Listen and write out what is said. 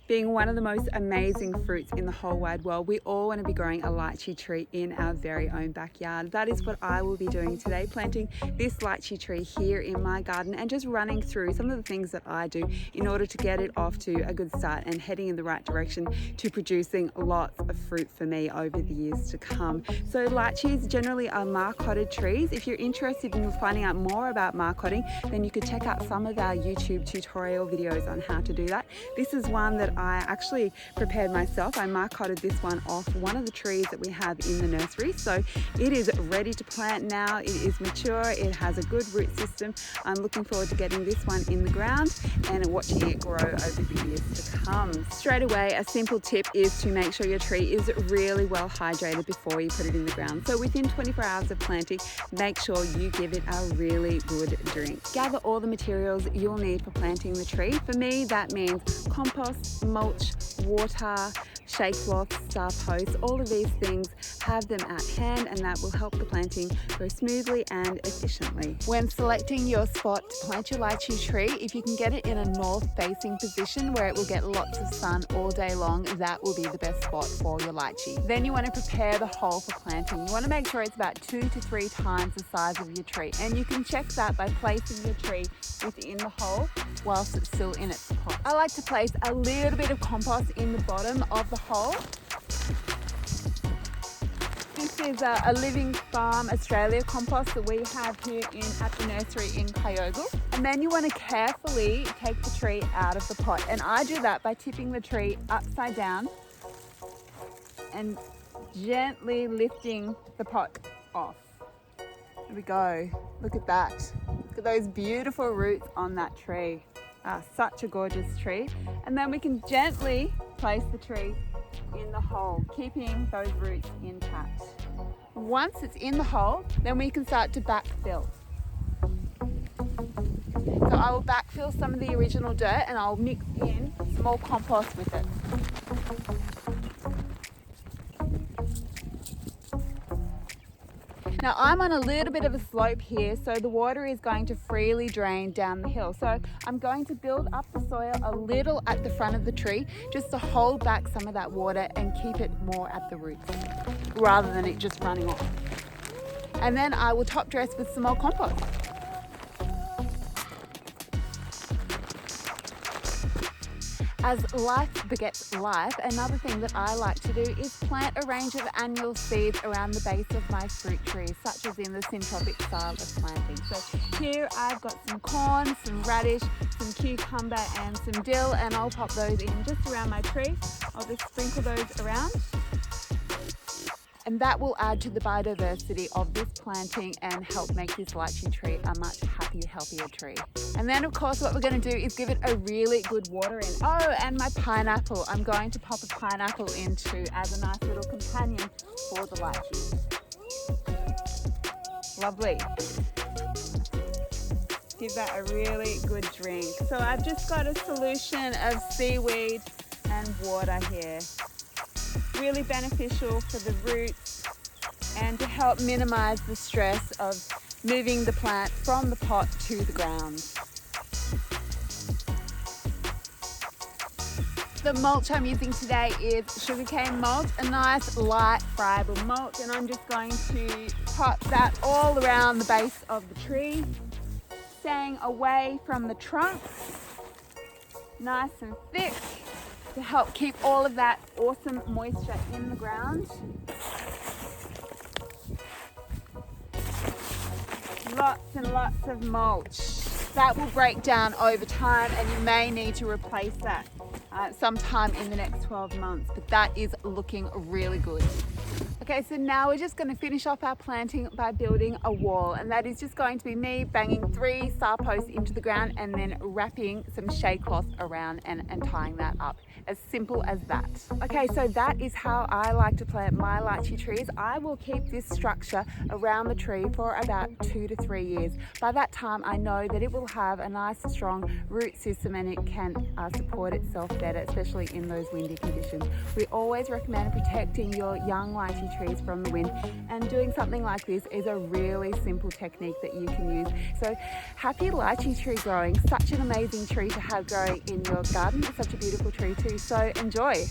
Being one of the most amazing fruits in the whole wide world, we all want to be growing a lychee tree in our very own backyard. That is what I will be doing today, planting this lychee tree here in my garden and just running through some of the things that I do in order to get it off to a good start and heading in the right direction to producing lots of fruit for me over the years to come. So lychees generally are marcoted trees. If you're interested in finding out more about marcoting, then you could check out some of our YouTube tutorial videos on how to do that. This is one that I actually prepared myself. I marcoted this one off one of the trees that we have in the nursery. So it is ready to plant now. It is mature. It has a good root system. I'm looking forward to getting this one in the ground and watching it grow over the years to come. Straight away, a simple tip is to make sure your tree is really well hydrated before you put it in the ground. So within 24 hours of planting, make sure you give it a really good drink. Gather all the materials you'll need for planting the tree. For me, that means compost, mulch, water, shade cloth, star posts. All of these things, have them at hand, and that will help the planting go smoothly and efficiently. When selecting your spot to plant your lychee tree, if you can get it in a north facing position where it will get lots of sun all day long, that will be the best spot for your lychee. Then you want to prepare the hole for planting. You want to make sure it's about 2 to 3 times the size of your tree, and you can check that by placing your tree within the hole whilst it's still in its pot. I like to place a little bit of compost in the bottom of the hole. This is a Living Farm Australia compost that we have here at the nursery in Kyogle. And then you want to carefully take the tree out of the pot. And I do that by tipping the tree upside down and gently lifting the pot off. There we go. Look at that. Look at those beautiful roots on that tree. Such a gorgeous tree. And then we can gently place the tree in the hole, keeping those roots intact. Once it's in the hole, then we can start to backfill. So I will backfill some of the original dirt and I'll mix in some more compost with it. Now I'm on a little bit of a slope here, so the water is going to freely drain down the hill. So I'm going to build up the soil a little at the front of the tree just to hold back some of that water and keep it more at the roots rather than it just running off. And then I will top dress with some more compost. As life begets life, another thing that I like to do is plant a range of annual seeds around the base of my fruit trees, such as in the syntropic style of planting. So here I've got some corn, some radish, some cucumber and some dill, and I'll pop those in just around my tree. I'll just sprinkle those around. And that will add to the biodiversity of this planting and help make this lychee tree a much happier, healthier tree. And then of course what we're going to do is give it a really good water in. Oh, and my pineapple. I'm going to pop a pineapple in too as a nice little companion for the lychee. Lovely. Give that a really good drink. So I've just got a solution of seaweed and water here. Really beneficial for the roots and to help minimize the stress of moving the plant from the pot to the ground. The mulch I'm using today is sugarcane mulch, a nice light friable mulch, and I'm just going to pot that all around the base of the tree, staying away from the trunk, nice and thick, to help keep all of that awesome moisture in the ground. Lots and lots of mulch. That will break down over time and you may need to replace that sometime in the next 12 months, but that is looking really good. Okay, so now we're just going to finish off our planting by building a wall, and that is just going to be me banging 3 star posts into the ground and then wrapping some shade cloth around and tying that up. As simple as that. Okay, so that is how I like to plant my lychee trees. I will keep this structure around the tree for about 2 to 3 years. By that time, I know that it will have a nice strong root system and it can support itself better, especially in those windy conditions. We always recommend protecting your young lychee lychee trees from the wind. And doing something like this is a really simple technique that you can use. So happy lychee tree growing, such an amazing tree to have growing in your garden. It's such a beautiful tree too, so enjoy.